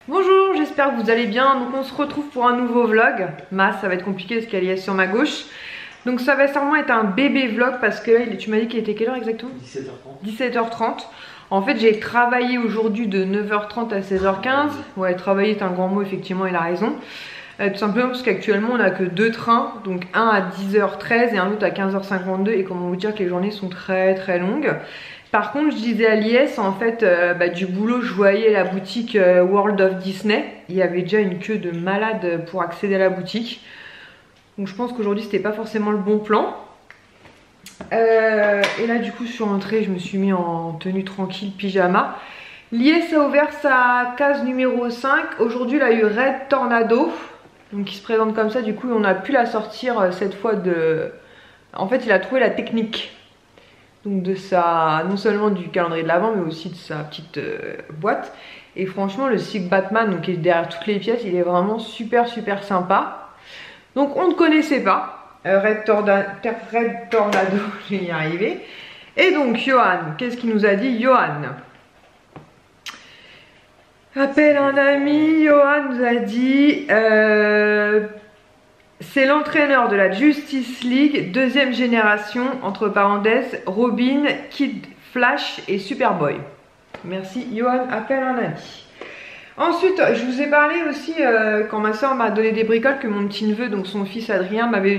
Bonjour, j'espère que vous allez bien. Donc on se retrouve pour un nouveau vlog. Ça va être compliqué parce qu'elle est sur ma gauche. Donc ça va sûrement être un bébé vlog parce que tu m'as dit qu'il était quelle heure exactement? 17h30. 17h30. En fait j'ai travaillé aujourd'hui de 9h30 à 16h15. Ouais, travailler est un grand mot, effectivement, il a raison. Tout simplement parce qu'actuellement on n'a que deux trains. Donc un à 10h13 et un autre à 15h52. Et comment vous dire que les journées sont très longues. Par contre, je disais à Lies, en fait, du boulot, je voyais la boutique World of Disney. Il y avait déjà une queue de malade pour accéder à la boutique. Donc je pense qu'aujourd'hui, c'était pas forcément le bon plan. Et là, du coup, je suis rentrée, je me suis mis en tenue tranquille, pyjama. Lies a ouvert sa case numéro 5. Aujourd'hui, il a eu Red Tornado. Donc il se présente comme ça, du coup, on a pu la sortir cette fois de... En fait, il a trouvé la technique. Donc de sa, non seulement du calendrier de l'Avent, mais aussi de sa petite boîte. Et franchement, le cycle Batman, donc qui est derrière toutes les pièces, il est vraiment super sympa. Donc on ne connaissait pas Red Tornado, je vais y arriver. Et donc Johan, qu'est-ce qu'il nous a dit? Johan appelle un ami. Johan nous a dit c'est l'entraîneur de la Justice League, deuxième génération, entre parenthèses, Robin, Kid Flash et Superboy. Merci Johan, appelle un ami. Ensuite, je vous ai parlé aussi quand ma soeur m'a donné des bricoles que mon petit neveu, donc son fils Adrien, m'avait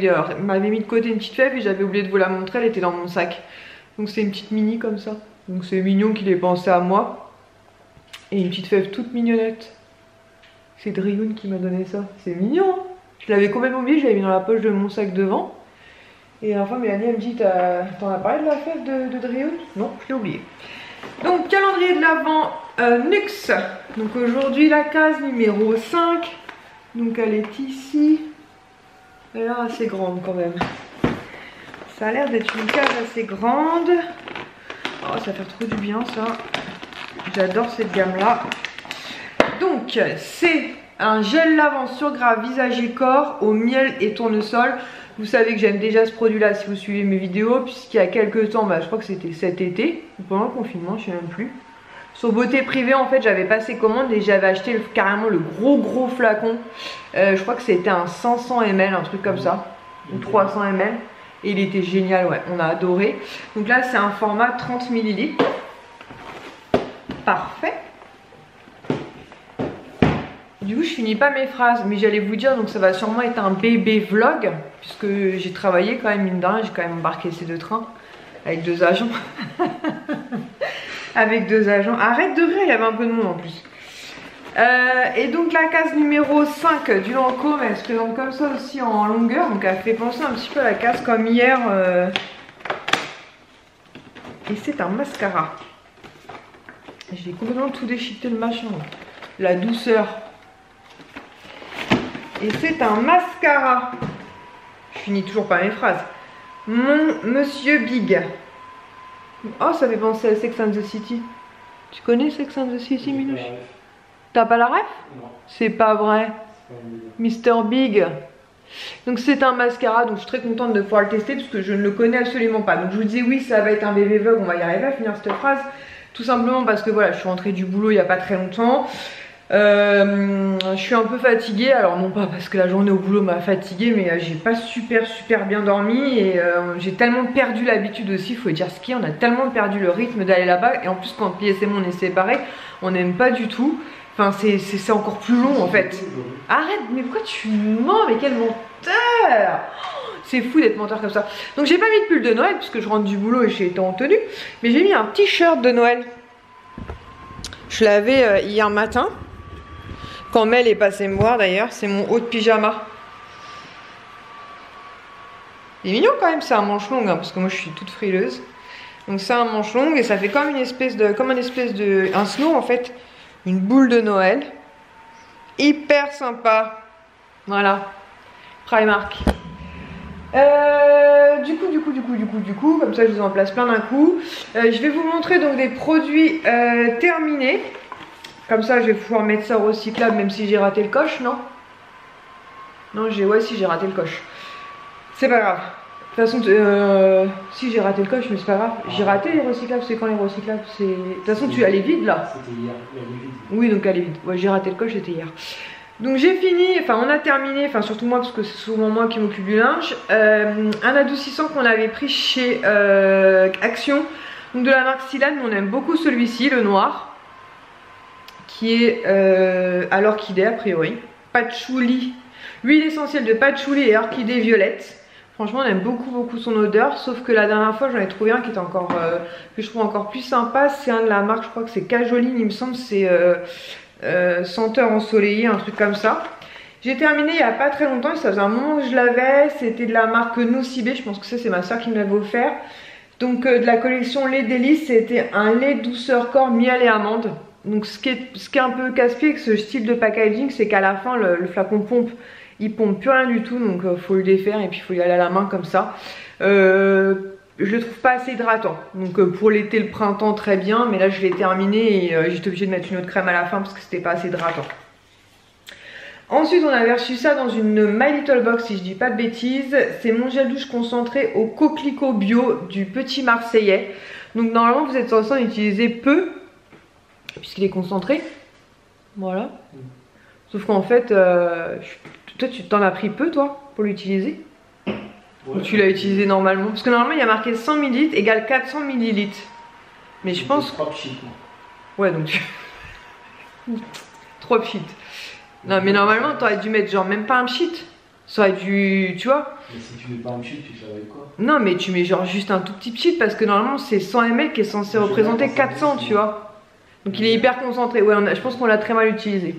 mis de côté une petite fève et j'avais oublié de vous la montrer, elle était dans mon sac. Donc c'est une petite mini comme ça. Donc c'est mignon qu'il ait pensé à moi. Et une petite fève toute mignonnette. C'est Drioun qui m'a donné ça. C'est mignon, hein. Je l'avais complètement oublié, je l'avais mis dans la poche de mon sac devant. Et à la fin, Mélanie, elle me dit, t'en as parlé de la fève de Drioun? Non, je l'ai oublié. Donc, calendrier de l'Avent Nux. Donc aujourd'hui, la case numéro 5. Donc elle est ici. Elle a l'air assez grande quand même. Ça a l'air d'être une case assez grande. Oh, ça va faire trop du bien ça. J'adore cette gamme-là. Donc, c'est un gel lavant sur gras visage et corps au miel et tournesol. Vous savez que j'aime déjà ce produit là si vous suivez mes vidéos, puisqu'il y a quelques temps, je crois que c'était cet été, pendant le confinement, je sais même plus. Sur Beauté Privée, en fait, j'avais passé commande et j'avais acheté carrément le gros flacon. Je crois que c'était un 500 ml, un truc comme ça, ou 300 ml. Et il était génial, ouais, on a adoré. Donc là, c'est un format 30 ml. Parfait. Du coup, je finis pas mes phrases, mais j'allais vous dire, donc ça va sûrement être un bébé vlog, puisque j'ai travaillé quand même, mine de rien, j'ai quand même embarqué ces deux trains, avec deux agents. Avec deux agents. Arrête de rire, il y avait un peu de monde en plus. Et donc la case numéro 5 du Lancôme, elle se présente comme ça aussi en longueur, donc elle fait penser un petit peu à la case comme hier. Et c'est un mascara. J'ai complètement tout déchiqueté le machin. La douceur. Et c'est un mascara. Je finis toujours pas mes phrases. Mon Monsieur Big. Oh, ça fait penser à Sex and the City. Tu connais Sex and the City, Minouche? T'as pas la ref? Non. C'est pas vrai. Mr Big. Donc c'est un mascara, donc je suis très contente de pouvoir le tester parce que je ne le connais absolument pas. Donc je vous disais oui, ça va être un bébé vlog, on va y arriver à finir cette phrase. Tout simplement parce que voilà, je suis rentrée du boulot il n'y a pas très longtemps. Je suis un peu fatiguée, alors non pas parce que la journée au boulot m'a fatiguée, mais j'ai pas super bien dormi et j'ai tellement perdu l'habitude aussi, il faut dire ce qu'il y a, on a tellement perdu le rythme d'aller là-bas et en plus quand Lies et moi on est séparés, on n'aime pas du tout, enfin c'est encore plus long en fait. Arrête, mais pourquoi tu mens? Mais quel menteur! C'est fou d'être menteur comme ça. Donc j'ai pas mis de pull de Noël puisque je rentre du boulot et j'ai été en tenue, mais j'ai mis un t-shirt de Noël. Je l'avais hier matin. Quand Mel est passée me voir d'ailleurs, c'est mon haut de pyjama. Il est mignon quand même, c'est un manche long, hein, parce que moi je suis toute frileuse. Donc c'est un manche long et ça fait comme une espèce de, un snow en fait, une boule de Noël. Hyper sympa. Voilà, Primark. Du coup, comme ça je vous en place plein d'un coup. Je vais vous montrer donc des produits terminés. Comme ça, je vais pouvoir mettre ça au recyclable, même si j'ai raté le coche, non? Non, ouais, si j'ai raté le coche. C'est pas grave. toute façon, si j'ai raté le coche, mais c'est pas grave. J'ai raté les recyclables, c'est quand les recyclables? De toute façon, tu elle est vide là. C'était hier, elle est vide. Oui, donc elle est vide. Ouais, j'ai raté le coche, c'était hier. Donc j'ai fini, enfin on a terminé, enfin surtout moi parce que c'est souvent moi qui m'occupe du linge. Un adoucissant qu'on avait pris chez Action, donc de la marque Silan, on aime beaucoup celui-ci, le noir, qui est à l'orchidée a priori. Patchouli, huile essentielle de patchouli et orchidée violette. Franchement on aime beaucoup son odeur, sauf que la dernière fois j'en ai trouvé un qui était encore que je trouve encore plus sympa. C'est un de la marque, je crois que c'est Cajoline, il me semble, c'est senteur ensoleillée, un truc comme ça. J'ai terminé il n'y a pas très longtemps, ça faisait un moment que je l'avais. C'était de la marque Nocibé, je pense que ça c'est ma soeur qui me l'avait offert. Donc de la collection lait délice, c'était un lait douceur corps miel et amande. Donc ce qui est un peu casse-pied avec ce style de packaging, c'est qu'à la fin le flacon pompe, il pompe plus rien du tout, donc faut le défaire et puis il faut y aller à la main comme ça. Je le trouve pas assez hydratant, donc pour l'été, le printemps très bien, mais là je l'ai terminé et j'étais obligée de mettre une autre crème à la fin parce que c'était pas assez hydratant. Ensuite on avait reçu ça dans une My Little Box si je dis pas de bêtises. C'est mon gel douche concentré au coquelicot bio du Petit Marseillais. Donc normalement vous êtes censé en utiliser peu puisqu'il est concentré, voilà. Sauf qu'en fait toi tu t'en as pris peu toi pour l'utiliser. Ou tu l'as utilisé normalement? Parce que normalement il y a marqué 100 ml égale 400 ml. Mais je pense... 3 pchits. Ouais donc tu... 3 pchits. Non mais normalement t'aurais dû mettre genre même pas un pchit. Ça aurait dû... Tu vois? Mais si tu mets pas un pchit, tu savais quoi? Non mais tu mets genre juste un tout petit pchit parce que normalement c'est 100 ml qui est censé représenter 400 tu vois. Donc il est hyper concentré. Ouais je pense qu'on l'a très mal utilisé.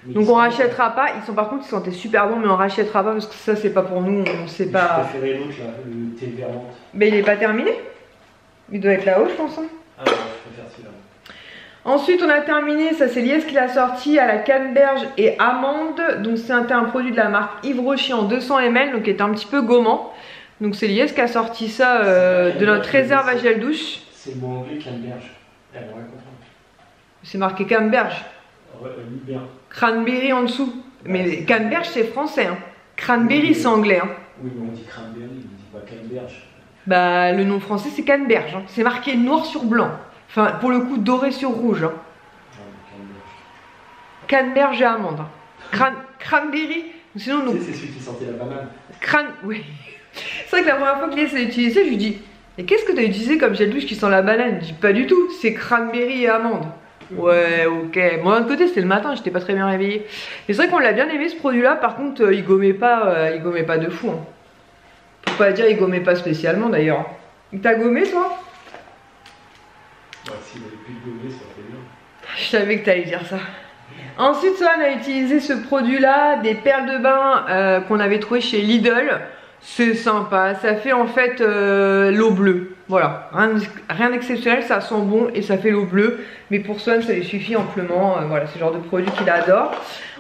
Donc on rachètera pas, ils sont par contre ils sentaient super bons mais on rachètera pas parce que ça c'est pas pour nous, on sait pas. Je préférais l'autre là, le thé vert menthe. Mais il est pas terminé. Il doit être là-haut je pense. Hein. Ah non, je préfère celui-là. Ensuite on a terminé, ça c'est Liès qui l'a sorti à la canneberge et amande. Donc c'était un produit de la marque Yves Rocher en 200 ml, donc qui est un petit peu gommant. Donc c'est Liès qui a sorti ça de notre réserve à gel douche. C'est le mot anglais canneberge. C'est marqué canneberge. Ouais, bien. Cranberry en dessous. Mais canneberge c'est français. Hein. Cranberry c'est anglais. Hein. Oui, mais on dit cranberry, on dit pas canneberge. Bah le nom français c'est canneberge. Hein. C'est marqué noir sur blanc. Enfin pour le coup doré sur rouge. Hein. Canneberge et amande. Hein. Cranberry. Sinon nous. C'est celui qui sentait la banane. Oui. C'est vrai que la première fois que Léa l'a utilisé, je lui dis et qu'est-ce que tu as utilisé comme gel douche qui sent la banane? Je dis pas du tout, c'est cranberry et amande. Ouais, ok. Moi, d'un côté, c'était le matin, j'étais pas très bien réveillée. Mais c'est vrai qu'on l'a bien aimé ce produit-là. Par contre, il gommait pas de fou. Hein. Faut pas dire, il gommait pas spécialement d'ailleurs. T'as gommé toi? Ouais, s'il avait plus de gommer, ça fait bien. Je savais que t'allais dire ça. Ensuite, Swan a utilisé ce produit-là, des perles de bain qu'on avait trouvé chez Lidl. C'est sympa, ça fait en fait l'eau bleue. Voilà, rien d'exceptionnel, ça sent bon et ça fait l'eau bleue. Mais pour Swan, ça lui suffit amplement. Voilà, c'est le genre de produit qu'il adore.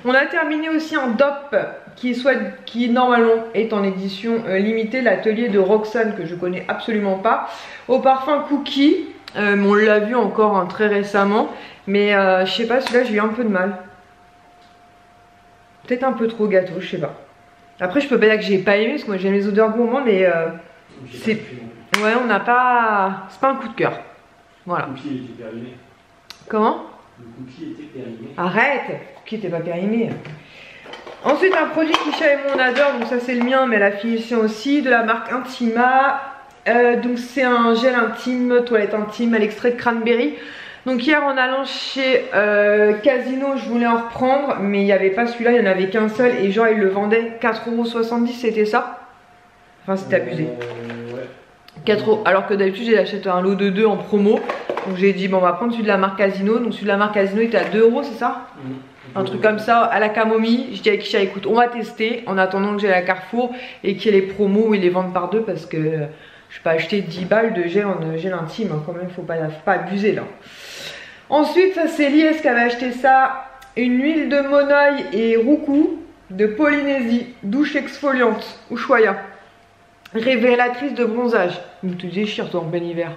On a terminé aussi en DOP qui normalement est en édition limitée, l'atelier de Roxane que je connais absolument pas. Au parfum Cookie, on l'a vu encore hein, très récemment. Mais je sais pas, celui-là j'ai eu un peu de mal. Peut-être un peu trop gâteau, je sais pas. Après je peux pas dire que j'ai pas aimé parce que moi j'aime les odeurs gourmandes mais c'est... Ouais on n'a pas... C'est pas un coup de cœur. Voilà. Le cookie était périmé. Comment? Le cookie était périmé. Arrête! Le cookie était pas périmé. Ensuite un produit qu'Isha et moi on adore, donc ça c'est le mien mais la finition aussi, de la marque Intima. Donc c'est un gel intime, toilette intime à l'extrait de cranberry. Donc hier en allant chez Casino je voulais en reprendre mais il n'y avait pas celui-là, il n'y en avait qu'un seul et genre ils le vendaient 4,70 €, c'était ça? Enfin c'était abusé. Ouais. 4 €, alors que d'habitude j'achète un lot de 2 en promo. Donc j'ai dit bon on va prendre celui de la marque Casino. Donc celui de la marque Casino était à 2 € c'est ça? Un truc comme ça à la camomille. Je dis à Kisha écoute on va tester en attendant que j'ai la Carrefour et qu'il y ait les promos où ils les vendent par 2 parce que je vais pas acheter 10 balles de gel en gel intime hein, quand même, faut pas abuser là. Ensuite ça c'est Lies qui avait acheté ça, une huile de monoeil et roucou de Polynésie, douche exfoliante, Ushuaïa, révélatrice de bronzage. Mais tu déchires toi en plein hiver.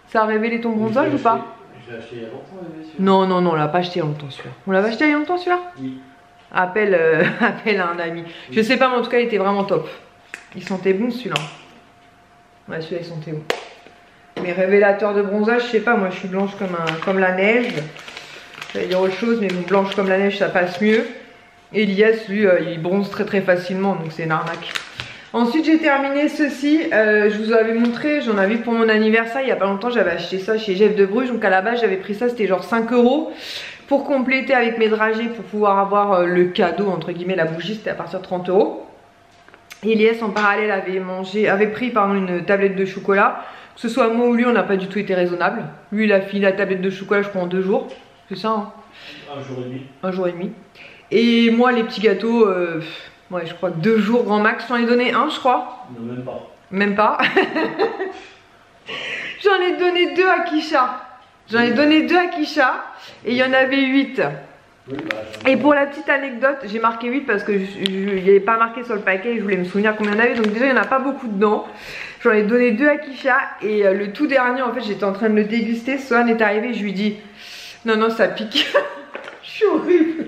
Ça a révélé ton bronzage ou pas? Je l'ai acheté il y a longtemps celui-là. Non non non on l'a pas acheté il y a longtemps celui-là. On l'avait acheté il y a longtemps celui-là? Oui. Appelle à un ami. Je sais pas mais en tout cas il était vraiment top. Il sentait bon celui-là. Ouais, celui-là, ils sont Théo. Mes révélateurs de bronzage, je sais pas, moi je suis blanche comme la neige. J'allais dire autre chose, mais blanche comme la neige, ça passe mieux. Elias, lui, il bronze très très facilement, donc c'est une arnaque. Ensuite, j'ai terminé ceci. Je vous avais montré, j'en avais pour mon anniversaire il y a pas longtemps. J'avais acheté ça chez Jeff de Bruges. Donc à la base, j'avais pris ça, c'était genre 5 € pour compléter avec mes dragées pour pouvoir avoir le cadeau, entre guillemets, la bougie. C'était à partir de 30 €. Elias, en parallèle, avait pris une tablette de chocolat. Que ce soit moi ou lui, on n'a pas du tout été raisonnable. Lui, il a fini la tablette de chocolat, je crois, en 2 jours. C'est ça, hein? 1 jour et demi. 1 jour et demi. Et moi, les petits gâteaux, ouais, je crois 2 jours grand max. J'en ai donné un, je crois. Non, même pas. Même pas. J'en ai donné 2 à Kisha. J'en ai donné 2 à Kisha. Et il y en avait 8. Oui, bah, Et pour la petite anecdote, j'ai marqué 8 parce que il n'y avait pas marqué sur le paquet. Je voulais me souvenir combien il y en avait. Donc déjà, il n'y en a pas beaucoup dedans. J'en ai donné 2 à Kisha. Et le tout dernier, en fait, j'étais en train de le déguster. Swan est arrivé. Je lui dis, non, non, ça pique. Je suis horrible.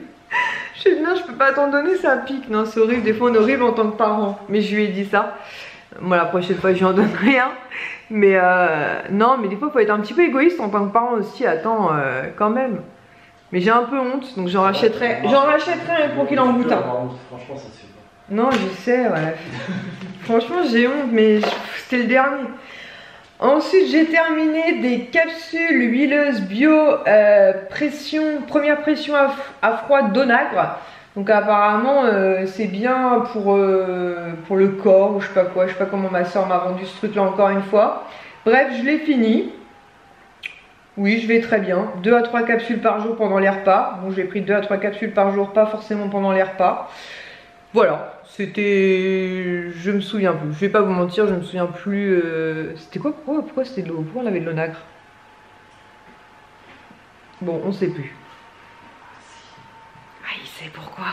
Je dis, non, je peux pas t'en donner, ça pique. Non, c'est horrible. Des fois, on est horrible en tant que parent. Mais je lui ai dit ça. Moi, la prochaine fois, je lui en donne rien. Mais non, mais des fois, il faut être un petit peu égoïste en tant que parent aussi. Attends, quand même. Mais j'ai un peu honte, donc j'en rachèterai un pour qu'il en goûte un. Franchement, ça se fait pas. Non, je sais, voilà. Franchement, j'ai honte, mais c'était le dernier. Ensuite, j'ai terminé des capsules huileuses bio première pression à froid d'Onagre. Donc apparemment, c'est bien pour le corps ou je sais pas quoi. Je sais pas comment ma soeur m'a vendu ce truc là encore une fois. Bref, je l'ai fini. Oui, je vais très bien. 2 à 3 capsules par jour pendant les repas. Bon, j'ai pris 2 à 3 capsules par jour, pas forcément pendant les repas. Voilà, c'était... Je me souviens plus. Je vais pas vous mentir, je me souviens plus... C'était quoi? Pourquoi c'était de l'eau? Pourquoi on avait de l'onagre? Bon, on sait plus. Ah, il sait pourquoi.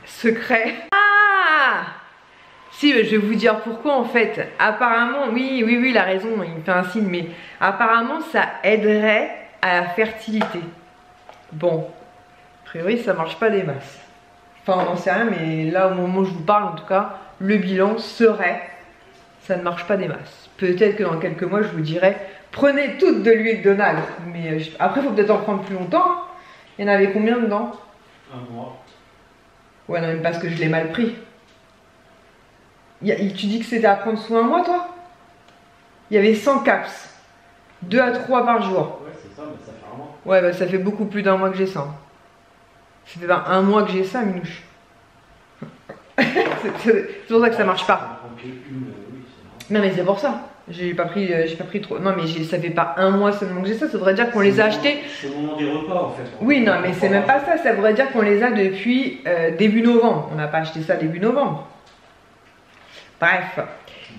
Secret. Ah! Si, je vais vous dire pourquoi en fait. Apparemment, oui, il a raison, il me fait un signe, mais apparemment ça aiderait à la fertilité. Bon, a priori ça marche pas des masses. Enfin, on n'en sait rien, mais là au moment où je vous parle, en tout cas, le bilan serait, ça ne marche pas des masses. Peut-être que dans quelques mois, je vous dirai, prenez toutes de l'huile d'onagre. Mais après, il faut peut-être en prendre plus longtemps. Hein. Il y en avait combien dedans? 1 mois. Ouais, non, même parce que je l'ai mal pris. Tu dis que c'était à prendre sous 1 mois, toi? Il y avait 100 caps. 2 à 3 par jour. Ouais, c'est ça, mais ça fait 1 mois. Ouais, bah ça fait beaucoup plus d'1 mois que j'ai ça. Ça fait 1 mois que j'ai ça, Minouche. C'est pour ça que ça marche pas. Non, mais c'est pour ça. J'ai pas pris trop. Non, mais ça fait pas 1 mois seulement que j'ai ça. Ça voudrait dire qu'on les a achetés. C'est au moment des repas, en fait. Oui, non, mais c'est même pas ça. Ça voudrait dire qu'on les a depuis début novembre. On n'a pas acheté ça début novembre. Bref,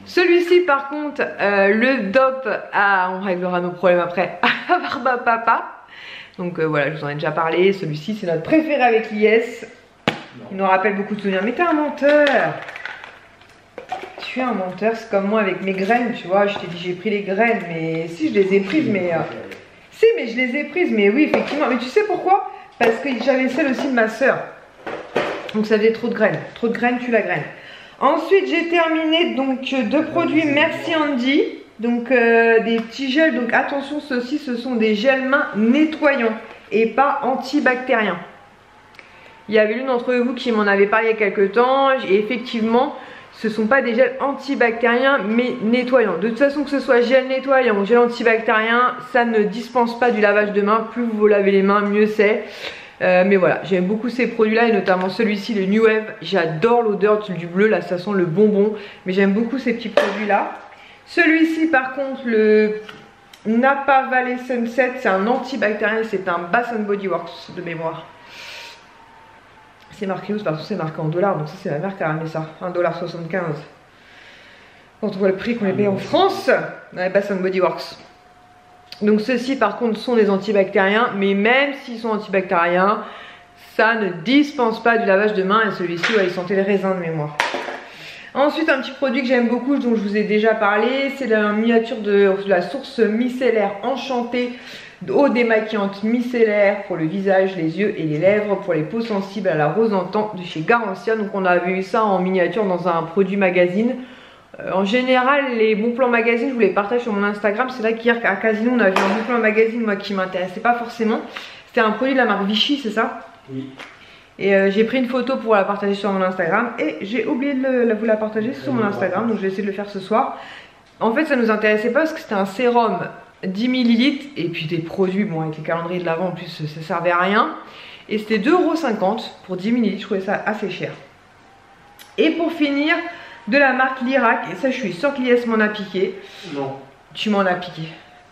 celui-ci par contre, le DOP, on réglera nos problèmes après, à Barba Papa. Donc voilà, je vous en ai déjà parlé, celui-ci c'est notre préféré avec l'IS. Il nous rappelle beaucoup de souvenirs, mais t'es un menteur. Tu es un menteur, c'est comme moi avec mes graines, tu vois, je t'ai dit j'ai pris les graines, mais si je les ai prises, mais... Si, mais je les ai prises, mais oui, effectivement, mais tu sais pourquoi? Parce que j'avais celle aussi de ma soeur. Donc ça faisait trop de graines, tu la graines. Ensuite, j'ai terminé donc 2 produits Merci Andy. Donc des petits gels. Donc attention, ceux-ci, ce sont des gels mains nettoyants et pas antibactériens. Il y avait l'une d'entre vous qui m'en avait parlé il y a quelques temps. Et effectivement, ce ne sont pas des gels antibactériens mais nettoyants. De toute façon, que ce soit gel nettoyant ou gel antibactérien, ça ne dispense pas du lavage de mains. Plus vous vous lavez les mains, mieux c'est. Mais voilà, j'aime beaucoup ces produits là et notamment celui-ci, le New Wave. J'adore l'odeur du bleu, là ça sent le bonbon. Mais j'aime beaucoup ces petits produits là. Celui-ci par contre, le Napa Valley Sunset, c'est un antibactérien, c'est un Bath & Body Works de mémoire. C'est marqué où? Parce que c'est marqué en dollars, donc ça c'est ma mère qui a ramené ça, 1,75 $. Quand on voit le prix qu'on les paye en France, ouais, Bath & Body Works. Donc ceux-ci par contre sont des antibactériens, mais même s'ils sont antibactériens, ça ne dispense pas du lavage de mains. Et celui-ci, ouais, il sentait le raisin de mémoire. Ensuite, un petit produit que j'aime beaucoup, dont je vous ai déjà parlé, c'est la miniature de la source micellaire enchantée, eau démaquillante micellaire pour le visage, les yeux et les lèvres, pour les peaux sensibles à la rose en temps de chez Garancia. Donc on avait eu ça en miniature dans un produit magazine. En général, les bons plans magazine, je vous les partage sur mon Instagram. C'est vrai qu'hier à Casino, on a vu un bon plan magazine, moi qui m'intéressait pas forcément. C'était un produit de la marque Vichy, c'est ça? Oui. Et j'ai pris une photo pour la partager sur mon Instagram. Et j'ai oublié de vous la partager sur mon Instagram, donc je vais essayer de le faire ce soir. En fait, ça nous intéressait pas parce que c'était un sérum 10 ml. Et puis des produits, bon, avec les calendriers de l'avant en plus, ça servait à rien. Et c'était 2,50 € pour 10 ml. Je trouvais ça assez cher. Et pour finir, de la marque Lirac, et ça je suis sûre que l'IS m'en a piqué. Non. Tu m'en as piqué.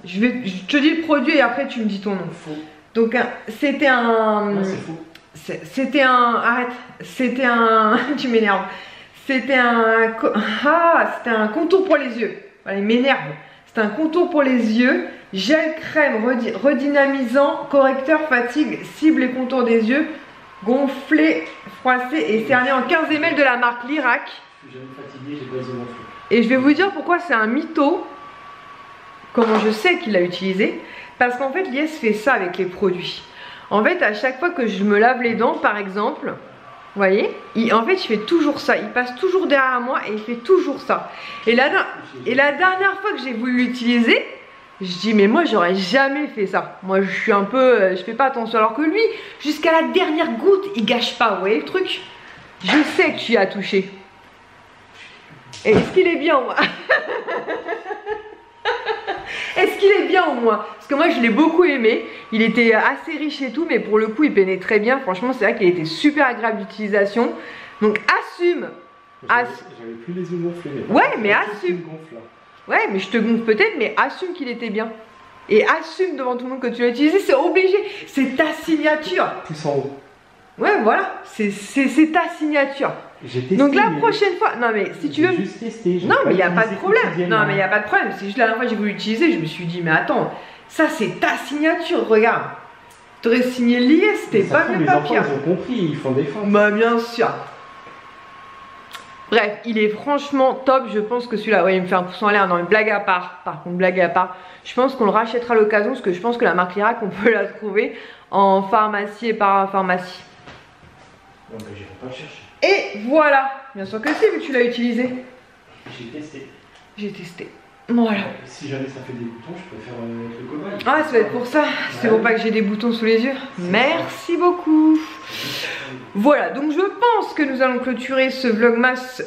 Je te dis le produit et après tu me dis ton nom. Faux. Donc c'était un... Non, c'est faux. C'était un... Arrête. C'était un... Tu m'énerves. C'était un... Ah, c'était un contour pour les yeux. Voilà, il m'énerve. C'est un contour pour les yeux. Gel crème redynamisant, correcteur fatigue, cible et contour des yeux. Gonflé, froissé et cerné en 15 ml de la marque Lirac. Je suis jamais fatigué, j'ai pas les yeux gonflés. Et je vais vous dire pourquoi c'est un mytho. Comment je sais qu'il l'a utilisé. Parce qu'en fait l'IS fait ça avec les produits. En fait à chaque fois que je me lave les dents par exemple, vous voyez, en fait il fait toujours ça. Il passe toujours derrière moi et il fait toujours ça. Et la dernière fois que j'ai voulu l'utiliser, je dis mais moi j'aurais jamais fait ça. Moi je suis un peu, je fais pas attention, alors que lui jusqu'à la dernière goutte il gâche pas. Vous voyez le truc? Je sais que tu y as touché. Et est-ce qu'il est bien au moins? Est-ce qu'il est bien au moins? Parce que moi je l'ai beaucoup aimé. Il était assez riche et tout, mais pour le coup il peinait très bien. Franchement c'est vrai qu'il était super agréable d'utilisation. Donc assume. J'avais plus les yeux gonflés. Ouais mais assume. Ouais mais je te gonfle peut-être, mais assume qu'il était bien. Et assume devant tout le monde que tu l'as utilisé, c'est obligé. C'est ta signature. Plus en haut. Ouais voilà, c'est ta signature. Testé, donc la prochaine fois, non mais si tu veux, juste testé, non mais il n'y a pas de problème, non mais il n'y a pas de problème, c'est juste la dernière fois que j'ai voulu l'utiliser, je me suis dit mais attends, ça c'est ta signature, regarde, tu aurais signé l'IS, c'était pas mieux pas pire. Les enfants ils ont compris, ils font des fins. Bah bien sûr. Bref, il est franchement top, je pense que celui-là, ouais il me fait un pouce en l'air, non mais blague à part, par contre blague à part, je pense qu'on le rachètera à l'occasion, parce que je pense que la marque Lirac on peut la trouver en pharmacie et parapharmacie. Non mais j'irai pas le chercher. Et voilà, bien sûr que si, vu que tu l'as utilisé. J'ai testé. J'ai testé. Voilà. Si jamais ça fait des boutons, je peux faire le cobaye. Ah, ça va être pour ça. C'est pour pas que j'ai des boutons sous les yeux. Merci beaucoup. Voilà, donc je pense que nous allons clôturer ce vlogmas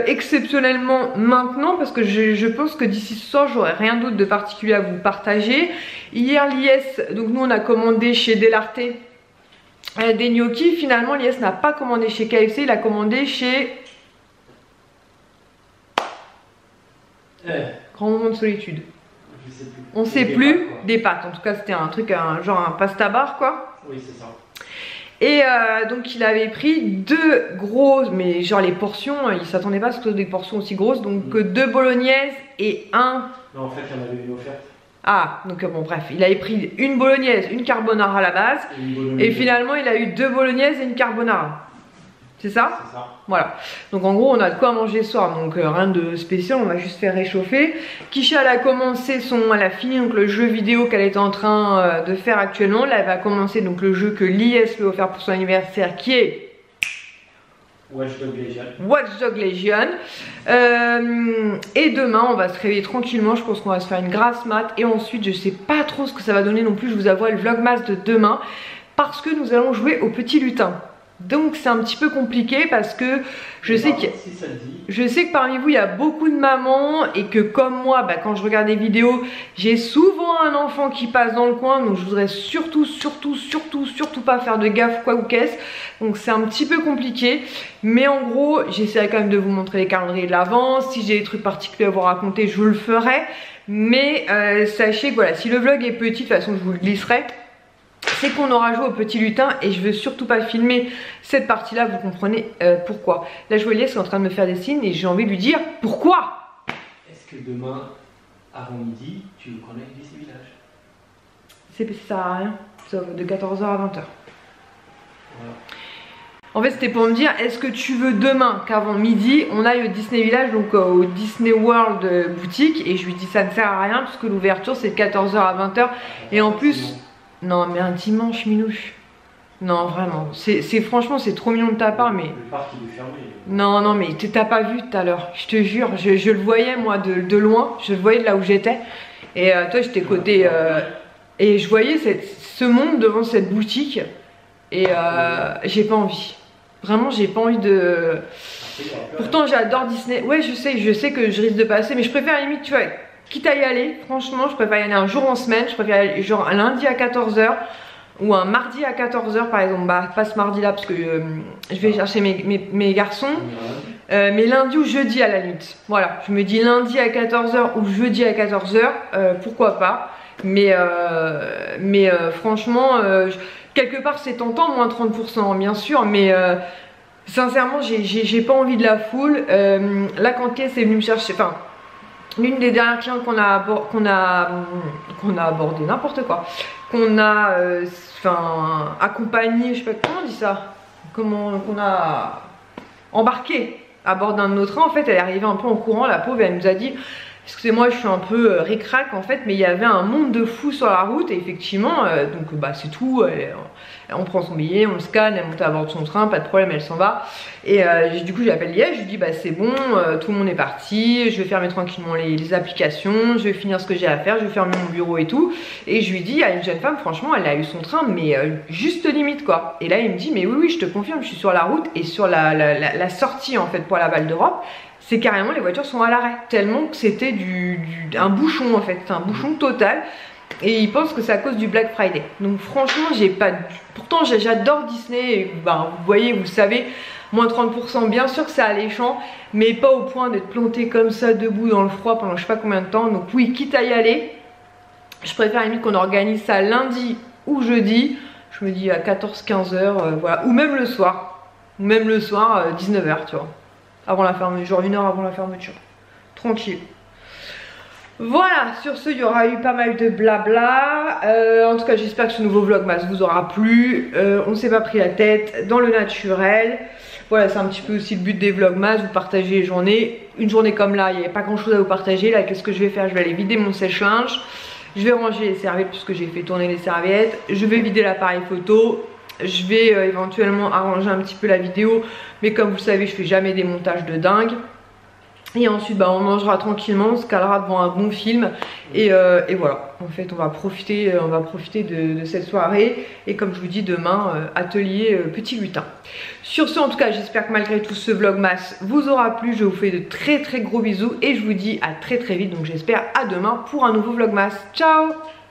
exceptionnellement maintenant, parce que je pense que d'ici ce soir, j'aurai rien d'autre de particulier à vous partager. Hier, l'IS, donc nous on a commandé chez Delarte des gnocchis. Finalement l'IS n'a pas commandé chez KFC, il a commandé chez Grand Moment de Solitude. Je sais plus. On sait plus, des pâtes, en tout cas c'était un truc, genre un pasta bar quoi. Oui c'est ça. Et donc il avait pris 2 grosses, mais genre les portions, il s'attendait pas à ce que ce soit des portions aussi grosses, donc 2 bolognaises et un... Non en fait il y en avait une offerte. Ah, donc bon bref, il avait pris une bolognaise, une carbonara à la base, et finalement il a eu 2 bolognaises et une carbonara. C'est ça? C'est ça. Voilà. Donc en gros on a de quoi manger ce soir, donc rien de spécial, on va juste faire réchauffer. Kisha elle a commencé elle a fini donc le jeu vidéo qu'elle est en train de faire actuellement. Là elle va commencer donc le jeu que l'IS lui a offert pour son anniversaire qui est Watch Dog Legion. Watch Dog Legion. Et demain on va se réveiller tranquillement, je pense qu'on va se faire une grasse mat. Et ensuite je sais pas trop ce que ça va donner non plus, je vous avoue le vlogmas de demain, parce que nous allons jouer au petit lutin. Donc c'est un petit peu compliqué parce que je sais que parmi vous il y a beaucoup de mamans, et que comme moi quand je regarde des vidéos j'ai souvent un enfant qui passe dans le coin, donc je voudrais surtout pas faire de gaffe quoi ou qu'est-ce. Donc c'est un petit peu compliqué, mais en gros j'essaierai quand même de vous montrer les calendriers de l'avant. Si j'ai des trucs particuliers à vous raconter je le ferai, mais sachez que voilà, si le vlog est petit, de toute façon je vous le glisserai, c'est qu'on aura joué au petit lutin, et je veux surtout pas filmer cette partie là, vous comprenez pourquoi. Là je vois Elias qui est en train de me faire des signes et j'ai envie de lui dire pourquoi. Est-ce que demain avant midi tu veux qu'on aille visiter le village? Ça sert à rien, sauf de 14h à 20h. Voilà. En fait c'était pour me dire, est-ce que tu veux demain qu'avant midi on aille au Disney Village, donc au Disney World boutique, et je lui dis ça ne sert à rien puisque l'ouverture c'est de 14h à 20h, et en plus... Non mais un dimanche minouche. Non, vraiment. Franchement, c'est trop mignon de ta part, mais... Le parc il est fermé. Non, non, mais t'as pas vu tout à l'heure. Je te jure, je le voyais moi de loin. Je le voyais de là où j'étais. Et toi, j'étais côté... et je voyais ce monde devant cette boutique. Et j'ai pas envie. Vraiment, j'ai pas envie de... Pourtant, j'adore Disney. Ouais, je sais que je risque de passer. Mais je préfère limite, tu vois, quitte à y aller. Franchement, je préfère y aller un jour en semaine. Je préfère y aller genre un lundi à 14 h. Ou un mardi à 14 h par exemple, bah pas ce mardi là parce que je vais chercher mes garçons, mais lundi ou jeudi à la limite. Voilà, je me dis lundi à 14 h ou jeudi à 14 h, pourquoi pas. Mais franchement, quelque part c'est tentant, moins 30% bien sûr, mais sincèrement j'ai pas envie de la foule. Là quand Kay est venue me chercher, enfin... L'une des dernières clientes qu'on a abordé, n'importe quoi, qu'on a accompagné, je sais pas comment on dit ça, qu'on a embarqué à bord d'un de nos trains. En fait, elle est arrivée un peu en courant, la pauvre, elle nous a dit excusez-moi, je suis un peu ric-rac en fait, mais il y avait un monde de fous sur la route. Et effectivement, donc bah c'est tout, on prend son billet, on le scanne, elle monte à bord de son train, pas de problème, elle s'en va. Et du coup j'appelle Liège, je lui dis bah c'est bon, tout le monde est parti, je vais fermer tranquillement les applications, je vais finir ce que j'ai à faire, je vais fermer mon bureau et tout. Et je lui dis à une jeune femme, franchement elle a eu son train mais juste limite quoi. Et là il me dit mais oui je te confirme, je suis sur la route et sur la sortie en fait pour la Val d'Europe. C'est carrément les voitures sont à l'arrêt, tellement que c'était un bouchon en fait, c'est un bouchon total. Et ils pensent que c'est à cause du Black Friday. Donc franchement j'ai pas... Pourtant j'adore Disney, et, ben, vous voyez, vous le savez, moins 30%, bien sûr que c'est alléchant, mais pas au point d'être planté comme ça debout dans le froid pendant je sais pas combien de temps. Donc oui, quitte à y aller, je préfère limite qu'on organise ça lundi ou jeudi. Je me dis à 14-15 h, voilà, ou même le soir. Ou même le soir, 19 h, tu vois. Avant la fermeture, genre 1 heure avant la fermeture. Tranquille. Voilà, sur ce, il y aura eu pas mal de blabla. En tout cas, j'espère que ce nouveau vlogmas vous aura plu. On ne s'est pas pris la tête, dans le naturel. Voilà, c'est un petit peu aussi le but des vlogmas, vous partagez les journées. Une journée comme là, il n'y avait pas grand chose à vous partager. Là, qu'est-ce que je vais faire? Je vais aller vider mon sèche-linge. Je vais ranger les serviettes puisque j'ai fait tourner les serviettes. Je vais vider l'appareil photo. Je vais éventuellement arranger un petit peu la vidéo. Mais comme vous le savez, je fais jamais des montages de dingue. Et ensuite bah, on mangera tranquillement, on se calera devant un bon film. Et voilà, en fait on va profiter de cette soirée. Et comme je vous dis, demain, atelier petit lutin. Sur ce, en tout cas, j'espère que malgré tout ce vlogmas vous aura plu. Je vous fais de très gros bisous. Et je vous dis à très vite. Donc j'espère à demain pour un nouveau vlogmas. Ciao!